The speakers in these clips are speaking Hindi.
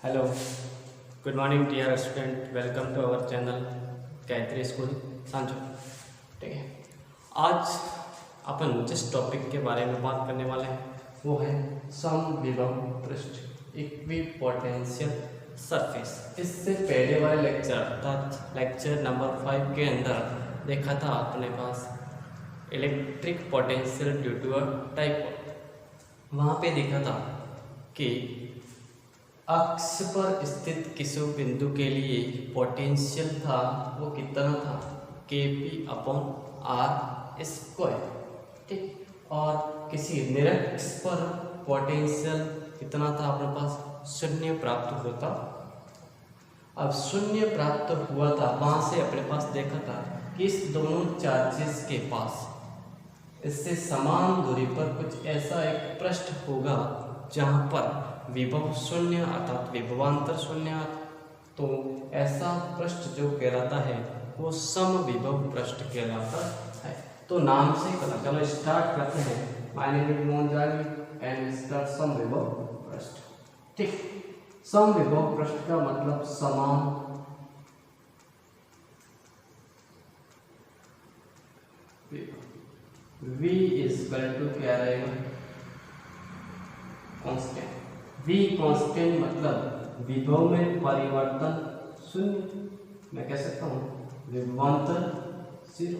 Hello, good morning dear student. Welcome to our channel Gayatri school सांचो। ठीक है, आज अपन जिस टॉपिक के बारे में बात करने वाले हैं वो है समविभव पृष्ठ, इक्विपोटेंशियल सरफेस। इससे पहले वाले लेक्चर अर्थात लेक्चर नंबर 5 के अंदर देखा था अपने पास electric potential due to a dipole. वहाँ पे देखा था कि अक्ष पर स्थित किसी बिंदु के लिए पोटेंशियल था वो कितना था, Kp/r²। ठीक, और किसी निरक्ष पर पोटेंशियल कितना था अपने पास, 0 प्राप्त होता। अब 0 प्राप्त हुआ था, वहां से अपने पास देखा था कि इस दोनों चार्जेस के पास इससे समान दूरी पर कुछ ऐसा एक पृष्ठ होगा जहां पर विभव 0 अर्थात विभवांतर 0। तो ऐसा पृष्ठ जो कहलाता है वो समविभव पृष्ठ कहलाता है। तो नाम से पता चलो, स्टार्ट करते हैं। माय नेम इज मोहन जानी एंड स्टार्ट समविभव पृष्ठ। ठीक, समविभव पृष्ठ का मतलब समान v इक्वल टू क्या रहेगा, कांस्टेंट। v कांस्टेंट मतलब विभव में परिवर्तन 0। मैं कह सकता हूँ विभवांतर 0।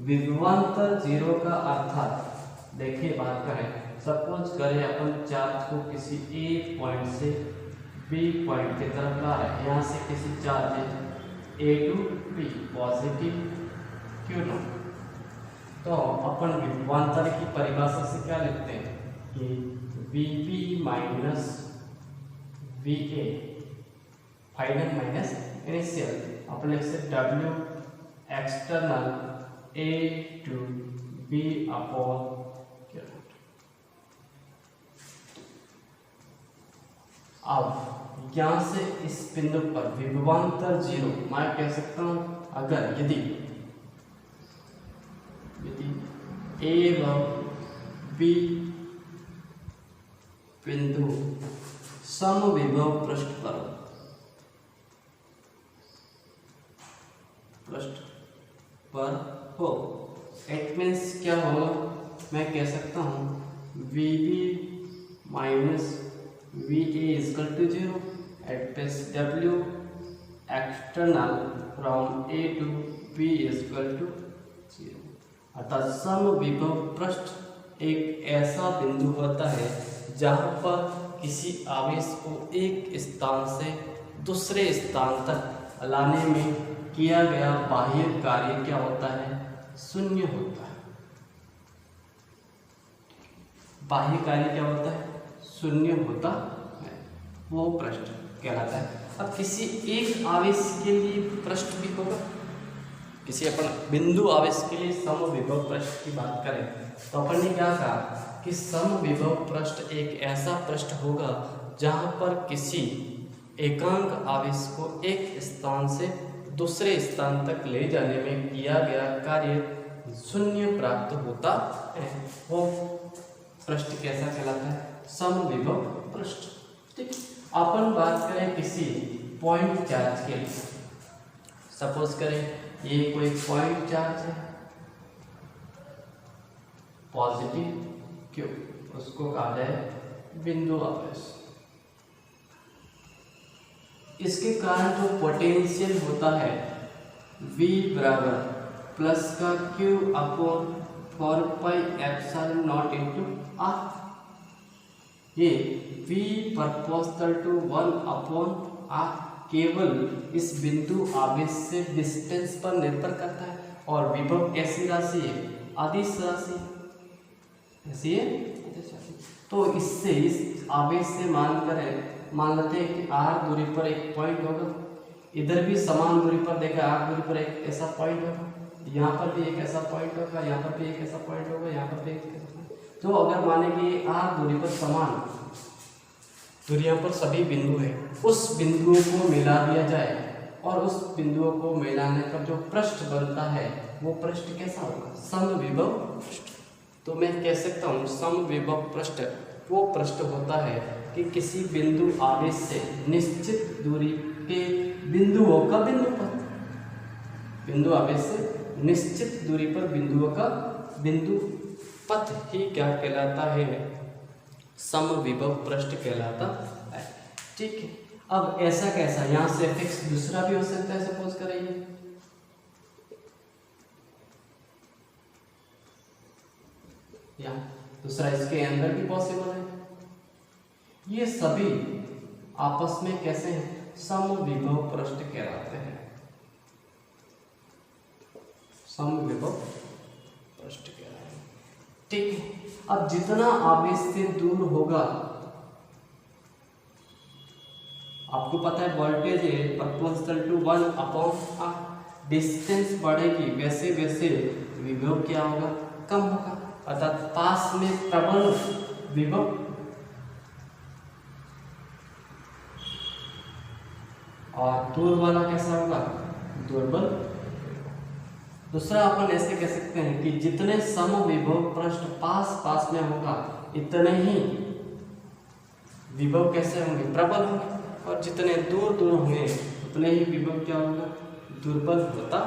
विभवांतर 0 का अर्थात देखिए, बात करें, सपोज करें अपन चार्ज को किसी ए पॉइंट से बी पॉइंट की तरफ ला रहे हैं। यहाँ से किसी charge A to B positive Q0। तो अपन विभवांतर की परिभाषा से क्या लिखते हैं कि Vp minus Va final minus initial. अपन लिख सकते W external A to B upon Q0। अब यहाँ से इस बिंदु पर विभवांतर 0 मैं कह सकता हूँ, अगर यदि A व B बिंदु समविभव पृष्ठ पर हो, इट मीन्स क्या होगा, मैं कह सकता हूँ Vb minus Va equal to 0 at plus W external from A to B equal to 0। अर्थात समविभव पृष्ठ एक ऐसा बिंदु होता है जहां पर किसी आवेश को एक स्थान से दूसरे स्थान तक लाने में किया गया बाह्य कार्य क्या होता है, 0 होता है। बाह्य कार्य क्या होता है, 0 होता है, वो पृष्ठ कहलाता है। अब किसी एक आवेश के लिए पृष्ठ भी होगा, किसी अपन बिंदु आवेश के लिए समविभव पृष्ठ की बात करें तो अपन ने क्या कहा कि समविभव पृष्ठ एक ऐसा पृष्ठ होगा जहां पर किसी एकांक आवेश को एक स्थान से दूसरे स्थान तक ले जाने में किया गया कार्य 0 प्राप्त होता है। वो पृष्ठ कैसा कहलाता है, समविभव पृष्ठ। ठीक, अपन बात करें किसी पॉइंट चार्ज के लिए। सपोज करें ये कोई पॉइंट चार्ज है पॉजिटिव Q, उसको कहा जाए बिंदु आवेश। इसके कारण जो पोटेंशियल होता है V बराबर प्लस का Q अपॉन 4πε0 इंटू R। ये V proportional to 1 upon R केवल इस बिंदु आवेश से डिस्टेंस पर निर्भर करता है। और विभव कैसी राशि है, अदिश राशि। ऐसी है अदिश राशि। तो इससे इस आवेश से मान लेते हैं कि r दूरी पर एक पॉइंट होगा, इधर भी समान दूरी पर देखा r दूरी पर एक ऐसा पॉइंट होगा, यहाँ पर भी एक ऐसा पॉइंट होगा, यहाँ पर भी एक ऐसा पॉइंट होगा, यहाँ पर भी एक ऐसा पॉइंट। तो अगर माने कि r दूरी पर समान दूरियों पर सभी बिंदु है, उस बिंदुओं को मिला दिया जाए और उस बिंदुओं को मिलाने पर जो पृष्ठ बनता है वो पृष्ठ कैसा होगा, समविभव पृष्ठ। तो मैं कह सकता हूँ समविभव पृष्ठ वो पृष्ठ होता है कि किसी बिंदु आवेश से निश्चित दूरी के बिंदुओं का बिंदु पथ, बिंदु आवेश से निश्चित दूरी पर बिंदुओं का बिंदु पथ ही क्या कहलाता है, समविभव पृष्ठ कहलाता है। ठीक है, अब ऐसा कैसा, यहाँ से फिक्स दूसरा भी हो सकता है, सपोज करिए यहाँ दूसरा इसके अंदर भी पॉसिबल है। ये सभी आपस में कैसे हैं, समविभव पृष्ठ कहलाते हैं, समविभव पृष्ठ कहलाते हैं। ठीक है, अब जितना आवेश से दूर होगा, आपको पता है वोल्टेज है प्रोपोर्शनल टू 1/r, डिस्टेंस बढ़ेगी वैसे वैसे विभव क्या होगा, कम होगा। अर्थात पास में प्रबल विभव और दूर वाला कैसा होगा, दुर्बल। दूसरा अपन ऐसे कह सकते हैं कि जितने समविभव पृष्ठ पास पास में होगा इतने ही विभव कैसे होंगे, प्रबल होंगे, और जितने दूर दूर होंगे उतने ही विभव क्या होगा, दुर्बल होता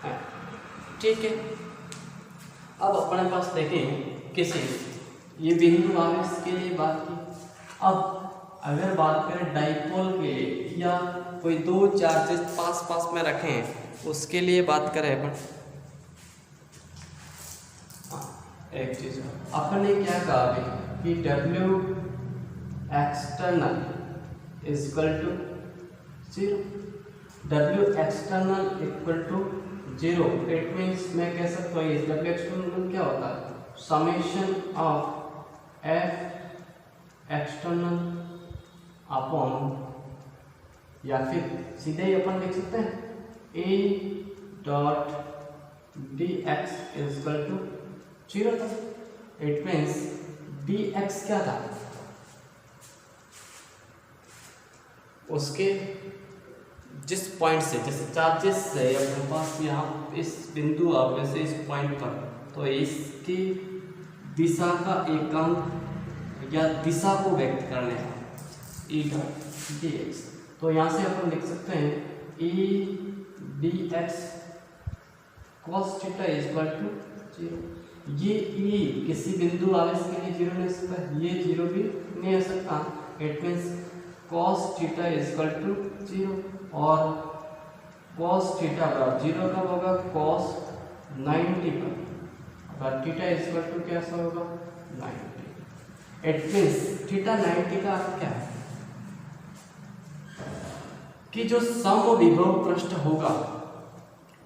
है। ठीक है, अब अपने पास देखें किसी ये बिंदु आवेश के लिए बात की। अब अगर बात करें डाइपोल के लिए या कोई दो चार्जेस पास पास में रखें उसके लिए बात करें अपन, एक चीज अपन ने क्या कहा अभी कि W external is equal to 0, W external equal to 0। It means मैं कह सकता हूँ W एक्सटर्नल क्या होता है, summation of F external upon, या फिर सीधे ही अपन लिख सकते हैं A dot dx is equal to 0 था। इट मीन्स dx क्या था, उसके जिस पॉइंट से, जैसे चार्जेस से अपने पास यहाँ इस बिंदु आवेश से इस पॉइंट पर, तो इसकी दिशा का एकांक या दिशा को व्यक्त करने का E डॉट dx, तो यहाँ से अपन लिख सकते हैं E dx cos theta is equal to 0। ये E किसी बिंदु आवेश के लिए 0 नहीं हो सकता, ये 0 भी नहीं हो सकता। It means cos theta is equal to 0, और cos थीटा बराबर 0 कब होगा, cos 90 पर, अगर थीटा इज इक्वल टू कैसा होगा 90। इट मीन्स थीटा 90 का अर्थ क्या है कि जो समविभव पृष्ठ होगा,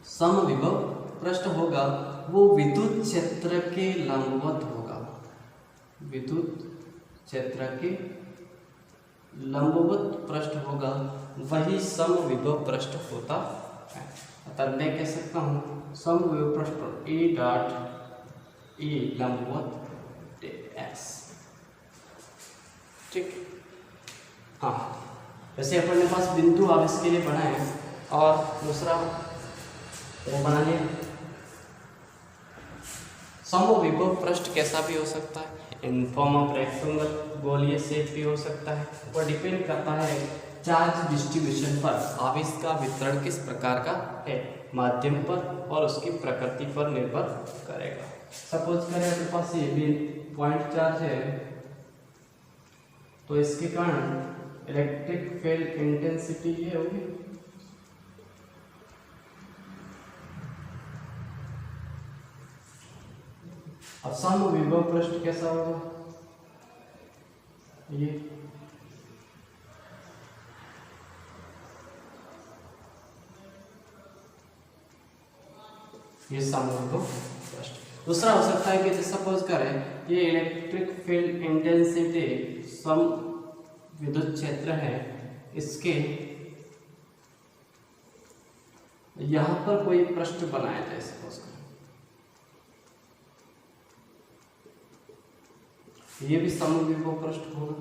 समविभव पृष्ठ होगा वो विद्युत क्षेत्र के लंबवत होगा, विद्युत क्षेत्र के लंबवत पृष्ठ होगा, वही समविभव पृष्ठ होता है। अतः मैं कह सकता हूँ समविभव पृष्ठ E डॉट E लंबवत x। ठीक, हाँ, वैसे अपने पास बिंदु आवेश के लिए बनाए, और दूसरा वो बना लिया समविभव पृष्ठ कैसा भी हो सकता है, इन फॉर्म ऑफ रेक्टेंगल, गोलीय शेप भी हो सकता है। वो डिपेंड करता है चार्ज डिस्ट्रीब्यूशन पर, आवेश का वितरण किस प्रकार का है, माध्यम पर और उसकी प्रकृति पर निर्भर करेगा। सपोज करें अपने पास ये भी पॉइंट चार्ज है, तो इसके कारण इलेक्ट्रिक फील्ड इंटेंसिटी ये होगी, अब समविभव पृष्ठ कैसा होगा, ये समविभव पृष्ठ। दूसरा हो सकता है कि जैसे सपोज करें ये इलेक्ट्रिक फील्ड इंटेंसिटी सम विद्युत क्षेत्र है, इसके यहां पर कोई पृष्ठ बनाया जाए, सपोज करें ये भी समविभव पृष्ठ होगा,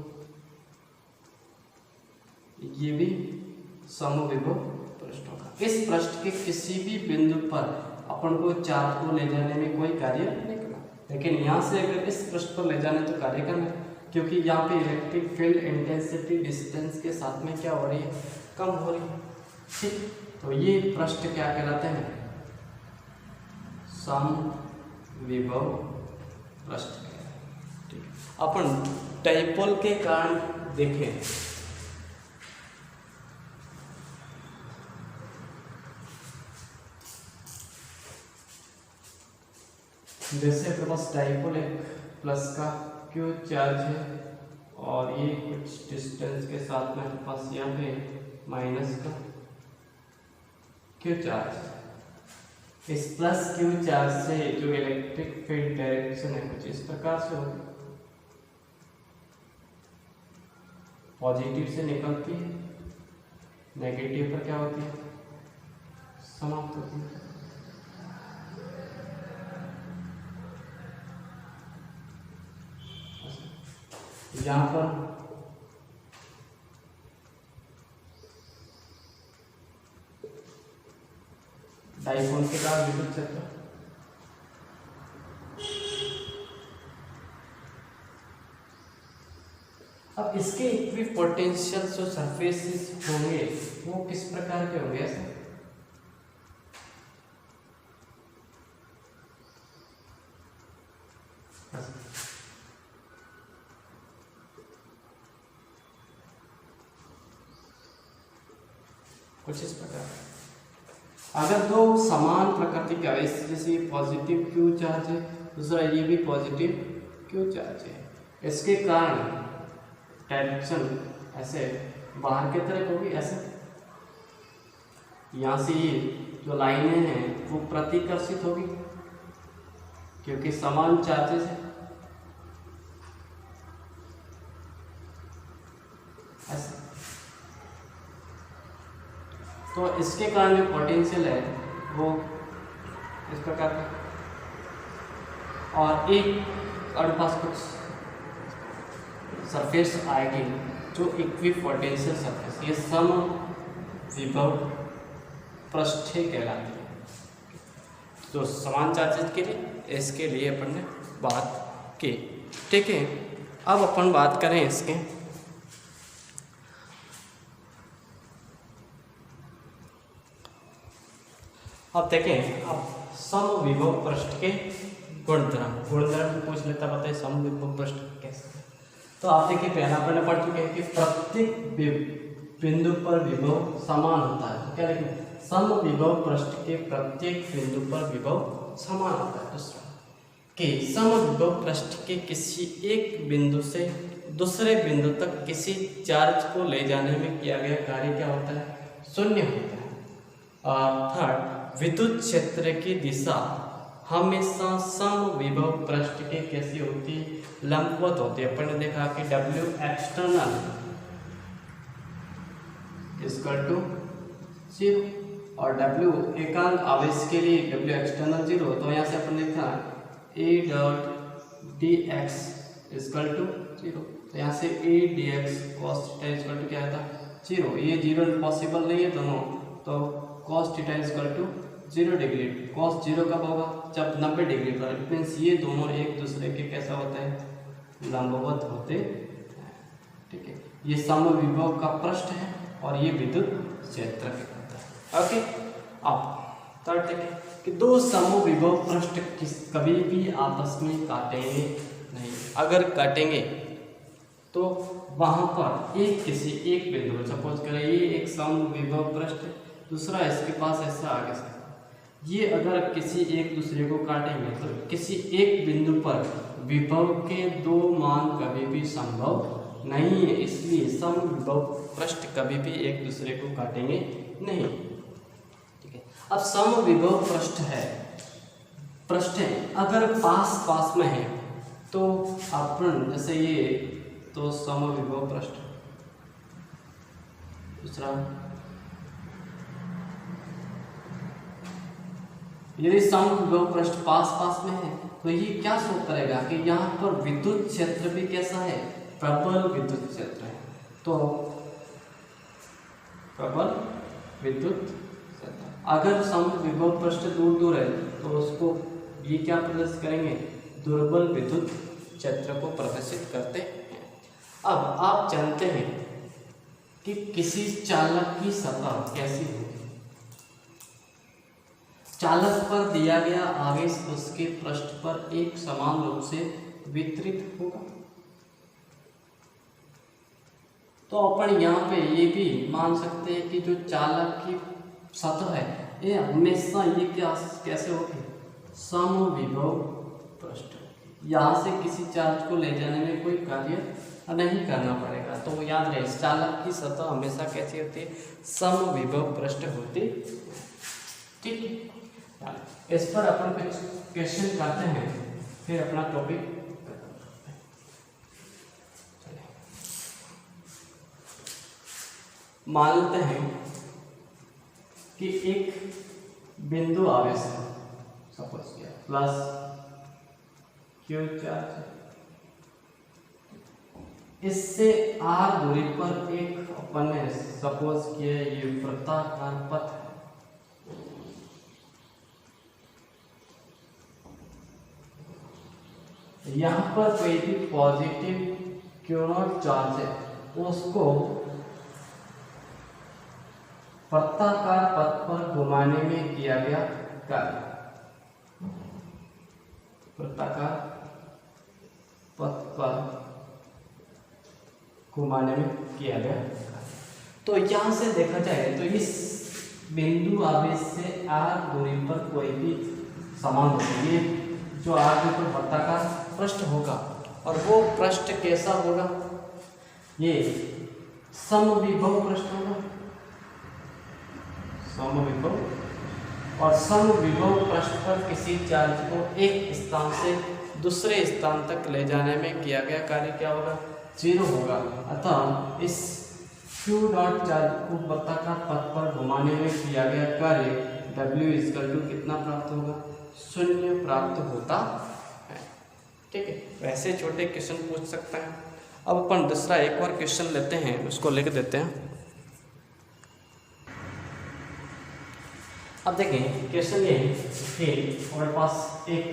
ये भी समविभव पृष्ठ होगा। इस पृष्ठ के किसी भी बिंदु पर अपन को चार्ज को ले जाने में कोई कार्य नहीं करना, लेकिन यहाँ से अगर इस पृष्ठ पर ले जाने तो कार्य करना है, क्योंकि यहाँ पे इलेक्ट्रिक फील्ड इंटेंसिटी डिस्टेंस के साथ में क्या हो रही है, कम हो रही है। ठीक, तो ये पृष्ठ क्या कहलाते हैं, समविभव पृष्ठ। ठीक, अपन डाइपोल के कारण देखें, जैसे अपने पास डाइपोल एक प्लस का क्यू चार्ज है और ये कुछ डिस्टेंस के साथ में अपने पास यहाँ पे माइनस का क्यू चार्ज। इस प्लस क्यू चार्ज से जो इलेक्ट्रिक फील्ड डायरेक्शन है कुछ इस प्रकार से होगी, पॉजिटिव से निकलती है, नेगेटिव पर क्या होती है, समाप्त होती है। यहाँ पर डाइपोल के कारण विद्युत क्षेत्र, अब इसके इक्विपोटेंशियल जो सरफेसेस होंगे वो किस प्रकार के होंगे ऐसे, कुछ इस प्रकार। अगर दो समान प्रकृति का, जैसे पॉजिटिव क्यू चार्ज है, दूसरा ये भी पॉजिटिव क्यू चार्ज है, इसके कारण डायरेक्शन ऐसे बाहर की तरफ होगी, ऐसे यहाँ से ये जो लाइनें हैं वो प्रतिकर्षित होगी क्योंकि समान चार्जेस है, ऐसे। तो इसके कारण जो पोटेंशियल है वो इस प्रकार का, और एक और पास कुछ सरफेस आएगी जो इक्विपोटेंशियल सरफेस, ये समविभव पृष्ठे कहलाती है। तो समान चार्जेस के लिए इसके लिए अपन ने बात की। ठीक है, अब अपन बात करें इसके अब देखें, अब समविभव पृष्ठ के गुणधर्म पूछ लेता, बताइए समविभव पृष्ठ कैसे। तो आप देखिए पहला अपन पढ़ चुके हैं कि प्रत्येक बिंदु पर विभव समान होता है। तो क्या लिखें, समविभव पृष्ठ के प्रत्येक बिंदु पर विभव समान होता है। दूसरा कि समविभव पृष्ठ के किसी एक बिंदु से दूसरे बिंदु तक किसी चार्ज को ले जाने में किया गया कार्य क्या होता है, शून्य होता है। और थर्ड, विद्युत क्षेत्र की दिशा हमेशा समविभव पृष्ठ के कैसी होती, लंबवत होती है। अपन ने देखा कि W एक्सटर्नल इक्वल टू 0 और W एकांक आवेश के लिए W एक्सटर्नल 0, तो यहाँ से अपन लिखा A dot dx equal to 0, तो यहाँ से A dx cos theta equal to क्या था 0। ये 0 पॉसिबल नहीं है दोनों, तो cos theta equal to 0 degree. cos 0 कब होगा, जब 90 डिग्री पर। इट मीन्स ये दोनों एक दूसरे के कैसा होता है, लंबवत होते हैं। ठीक है, ये समविभव का पृष्ठ है और ये विद्युत क्षेत्र के होता है। ओके, अब थर्ड देखें कि दो समविभव पृष्ठ कभी भी आपस में काटेंगे नहीं। अगर काटेंगे तो वहां पर किसी एक बिंदु पर, सपोज करें ये एक समविभव पृष्ठ, दूसरा इसके पास ऐसा आगे से, ये अगर किसी एक दूसरे को काटेंगे तो किसी एक बिंदु पर विभव के दो मान कभी भी संभव नहीं है, इसलिए समविभव पृष्ठ कभी भी एक दूसरे को काटेंगे नहीं। ठीक है, अब समविभव पृष्ठ अगर पास पास में है तो अपन जैसे ये, तो समविभव पृष्ठ। दूसरा, यदि समविभव पृष्ठ पास पास में है तो ये क्या शो करेगा कि यहाँ पर विद्युत क्षेत्र भी कैसा है, प्रबल विद्युत क्षेत्र है। तो प्रबल विद्युत क्षेत्र, अगर समविभव पृष्ठ दूर दूर है तो उसको ये क्या प्रदर्शित करेंगे, दुर्बल विद्युत क्षेत्र को प्रदर्शित करते हैं। अब आप जानते हैं कि किसी चालक की सतह कैसी होगी। चालक पर दिया गया आवेश उसके पृष्ठ पर एक समान रूप से वितरित होगा। तो अपन यहाँ पे ये भी मान सकते हैं कि जो चालक की सतह है ये हमेशा ये कैसे होगी, समविभव पृष्ठ। यहाँ से किसी चार्ज को ले जाने में कोई कार्य नहीं करना पड़ेगा। तो याद रहे चालक की सतह हमेशा कैसी होती है, समविभव पृष्ठ होती। ठीक है, इस पर अपन कुछ क्वेश्चन करते हैं, फिर अपना टॉपिक मानते हैं कि एक बिंदु आवेश है, सपोज किया प्लस क्यू चार्ज, इससे r दूरी पर एक अपन ने सपोज किया ये वृत्ताकार पथ है। यहाँ पर कोई भी पॉजिटिव क्यू नॉट चार्ज है उसको वृत्ताकार पथ पर घुमाने में किया गया कार्य, वृत्ताकार पथ पर घुमाने में किया गया। तो यहाँ से देखा जाए तो इस बिंदु आवेश से r दूरी पर कोई भी समान होगी, ये जो r दूरी पर वृत्ताकार पृष्ठ होगा और वो पृष्ठ कैसा होगा, ये समविभव पृष्ठ होगा, समविभव। और समविभव पृष्ठ पर किसी चार्ज को एक स्थान से दूसरे स्थान तक ले जाने में किया गया कार्य क्या होगा, 0 होगा। अतः इस क्यू डॉट चार्ज को वृत्ताकार पथ पर घुमाने में किया गया कार्य W = कितना प्राप्त होगा, 0 प्राप्त होता है। ठीक है, वैसे छोटे क्वेश्चन पूछ सकते हैं। अब अपन दूसरा एक और क्वेश्चन लेते हैं, उसको लिख देते हैं। अब देखें क्वेश्चन ये कि हमारे पास एक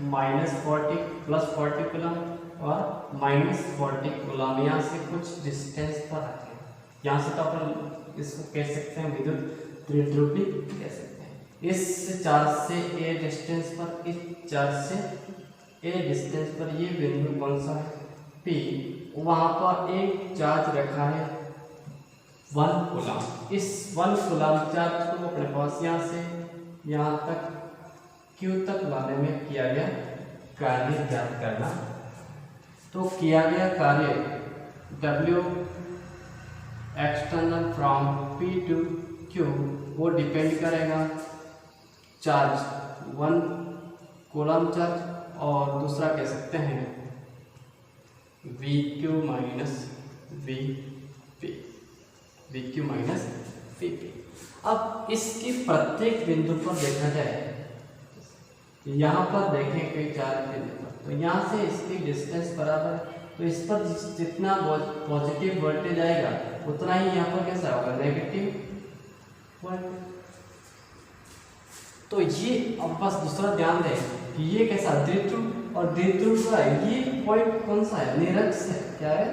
-40 +40 कूलम और -40 कूलम यहाँ से कुछ डिस्टेंस पर रखे हैं। यहाँ से तो अपन इसको कह सकते हैं विद्युत द्विध्रुवी कह सकते हैं। इस चार्ज से a डिस्टेंस पर, इस चार्ज से a डिस्टेंस पर ये बिंदु कौन सा है, P। वहाँ पर एक चार्ज रखा है 1 कूलम। इस 1 कूलम चार्ज को अपने पास यहाँ से यहाँ तक Q तक लाने में किया गया कार्य ज्ञात करना। तो किया गया कार्य W external from P to Q वो डिपेंड करेगा चार्ज 1 कूलम चार्ज और दूसरा कह सकते हैं VQ minus VP, VQ minus VP। अब इसकी प्रत्येक बिंदु पर देखा जाए, यहाँ पर देखें कोई चार्ज बिंदु पर, तो यहाँ से इसकी डिस्टेंस बराबर है, तो इस पर जितना पॉजिटिव वोल्टेज आएगा उतना ही यहाँ पर कैसा होगा, नेगेटिव वोल्टेज। तो ये अब बस दूसरा ध्यान दें कि ये कैसा द्विध्रुव, और द्विध्रुव का ये पॉइंट कौन सा है, निरक्ष है। क्या है,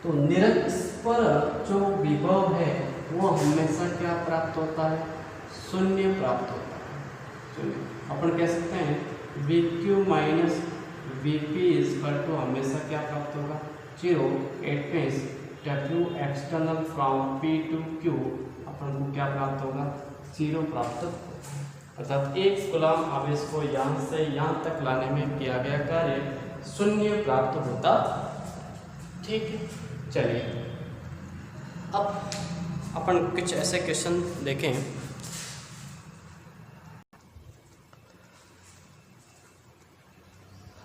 तो निरक्ष पर जो विभव है वो हमेशा क्या प्राप्त होता है, 0 प्राप्त होता है। अपन कह सकते हैं VQ माइनस VP = हमेशा क्या प्राप्त होगा, 0। It means W external from P to Q अपन को क्या प्राप्त होगा, 0 प्राप्त। अर्थात एक कूलम आवेश को यहाँ से यहाँ तक लाने में किया गया कार्य 0 प्राप्त होता। ठीक है, चलिए अब अपन कुछ ऐसे क्वेश्चन देखें।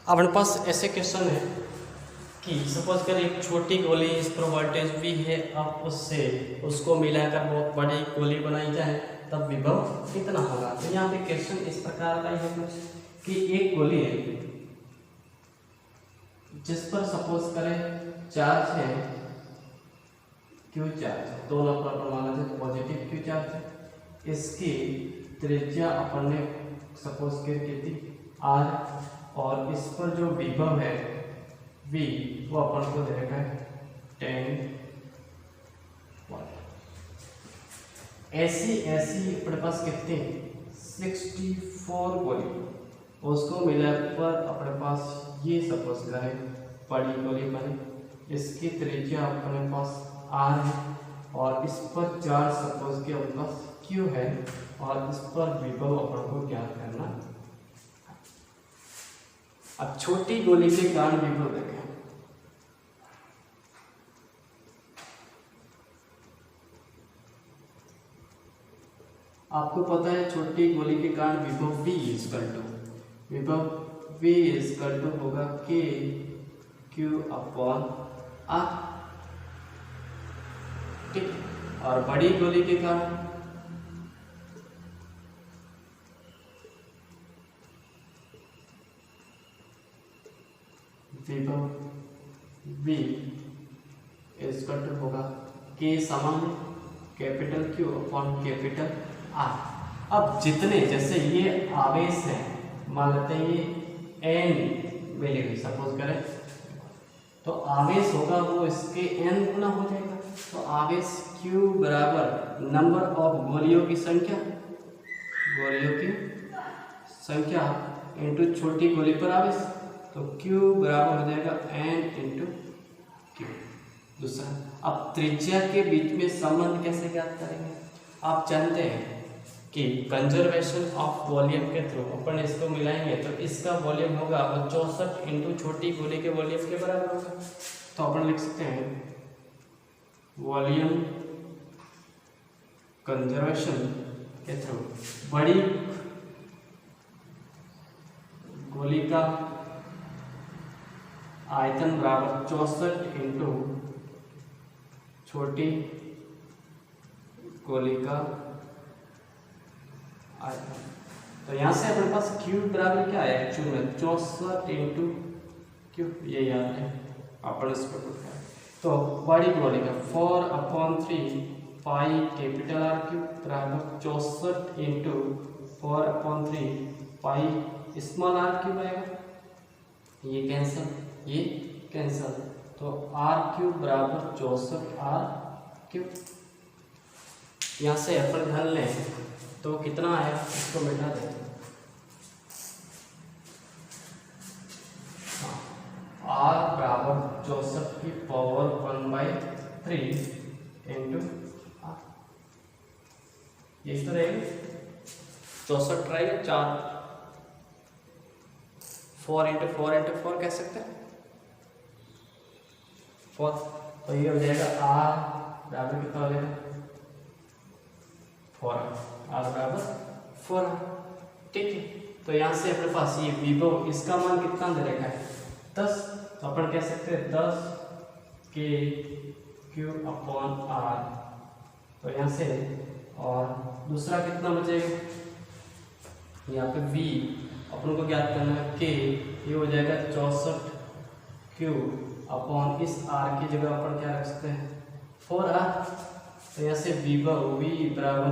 अपने पास ऐसे क्वेश्चन है कि सपोज कर एक छोटी गोली, इस पर वोल्टेज V है, अब उससे उसको मिलाकर बहुत बड़ी गोली बनाई जाए तब विभव कितना होगा। तो यहाँ पे क्वेश्चन इस प्रकार का है कुछ कि एक गोली है जिस पर सपोज करें चार्ज है Q चार्ज, दोनों पर माना जाए पॉजिटिव Q चार्ज है, इसकी त्रिज्या अपन ने सपोज कर की थी R, और इस पर जो विभव है V वो अपन को देगा 10 वाट। ऐसी अपने पास कितने 64 गोली, उसको मिला पर अपने पास ये सपोज है बड़ी गोली बनी, इसकी त्रिज्या अपने पास r है और इस पर चार्ज सपोज के अपने पास q है और इस पर विभव अपन को ज्ञात करना। अब छोटी गोली के कारण विभव देखें, आपको पता है छोटी गोली के कारण विभव v इजकल टू होगा k q अपॉन r, ठीक। और बड़ी गोली के कारण विभव v इजकल टू होगा k समान capital Q upon capital R। अब जितने जैसे ये आवेश है, मान लेते हैं ये n मिलेगी सपोज करें, तो आवेश होगा वो इसके n गुना हो जाएगा। तो आवेश Q बराबर नंबर ऑफ गोलियों की संख्या इंटू छोटी गोली पर आवेश, तो Q बराबर हो जाएगा n इंटू Q। दूसरा, अब त्रिज्या के बीच में संबंध कैसे ज्ञात करेंगे? आप जानते हैं कि कंजर्वेशन ऑफ वॉल्यूम के थ्रू अपन इसको मिलाएंगे तो इसका वॉल्यूम होगा वो 64 इंटू छोटी गोली के वॉल्यूम के बराबर होगा। तो अपन लिख सकते हैं वॉल्यूम कंजर्वेशन के थ्रू बड़ी गोली का आयतन बराबर 64 इंटू छोटी गोली का आयतन। तो यहाँ से अपने पास Q बराबर क्या है एक्चुअल में 64 इंटू Q, ये याद है अपन इस पर पुट करें। तो बड़ी गोली का 4/3 पाई कैपिटल R क्यूब बराबर 64 into 4/3 pi small r cube आएगा, ये कैंसल, तो R क्यूब बराबर 64 R क्यूब। यहाँ से अपन घन लें तो कितना आया, इसको मिटा दें, R बराबर 64 की पावर 1/3 इंटू R, यही तो रहेगा 64 रहेगा 4, 4 इंटू 4 इंटू 4 कह सकते हैं 4, तो ये हो जाएगा R बराबर कितना हो जाएगा 4, R बराबर 4, ठीक है। तो यहाँ से अपने पास ये विभव इसका मान कितना दे रखा है 10, तो अपन कह सकते हैं 10 के Q अपॉन R, तो यहाँ से, और दूसरा कितना बचेगा यहाँ पे V अपन को ज्ञात करना है K, ये हो जाएगा 64 Q अपॉन इस R की जगह अपन क्या रख सकते हैं 4R, तो यहाँ से विभव V बराबर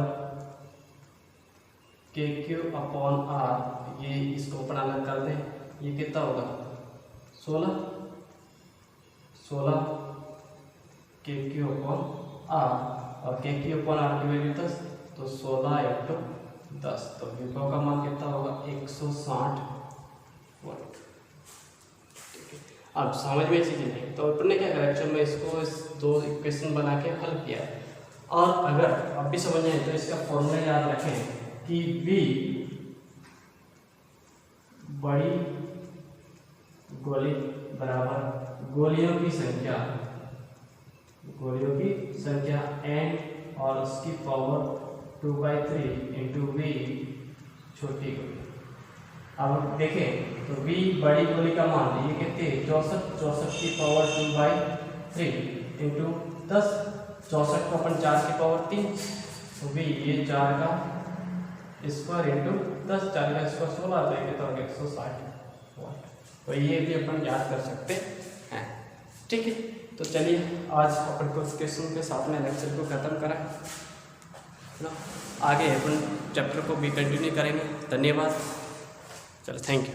KQ अपॉन R, ये इसको अपन अलग कर दें, ये कितना होगा 16 KQ अपॉन R, और KQ अपॉन R की वैल्यू 10, तो 16 इंटू 10, तो विभव का मान कितना होगा 160 वोल्ट। अब समझ में चीजें नहीं, तो अपन ने क्या करा एक्चुअल में इसको इस दो इक्वेशन बना के हल किया। और अगर अब भी समझ आए तो इसका फॉर्मूला याद रखें कि V बड़ी गोली बराबर गोलियों की संख्या n और उसकी पावर 2/3 इंटू V छोटी गोली। अब देखें तो V बड़ी गोली का मान ये कितने 64 की पावर 2/3 इंटू 10, 64 को अपन 4 की पावर 3, तो V ये 4 का स्क्वायर इंटू 10, 4 का स्क्वायर 16, तो ये तो 160 वाट। तो ये भी अपन याद कर सकते हैं, ठीक है। तो चलिए आज अपन को क्वेश्चन के साथ में लेक्चर को ख़त्म करें ना, आगे अपन चैप्टर को भी कंटिन्यू करेंगे। धन्यवाद, चलो थैंक यू।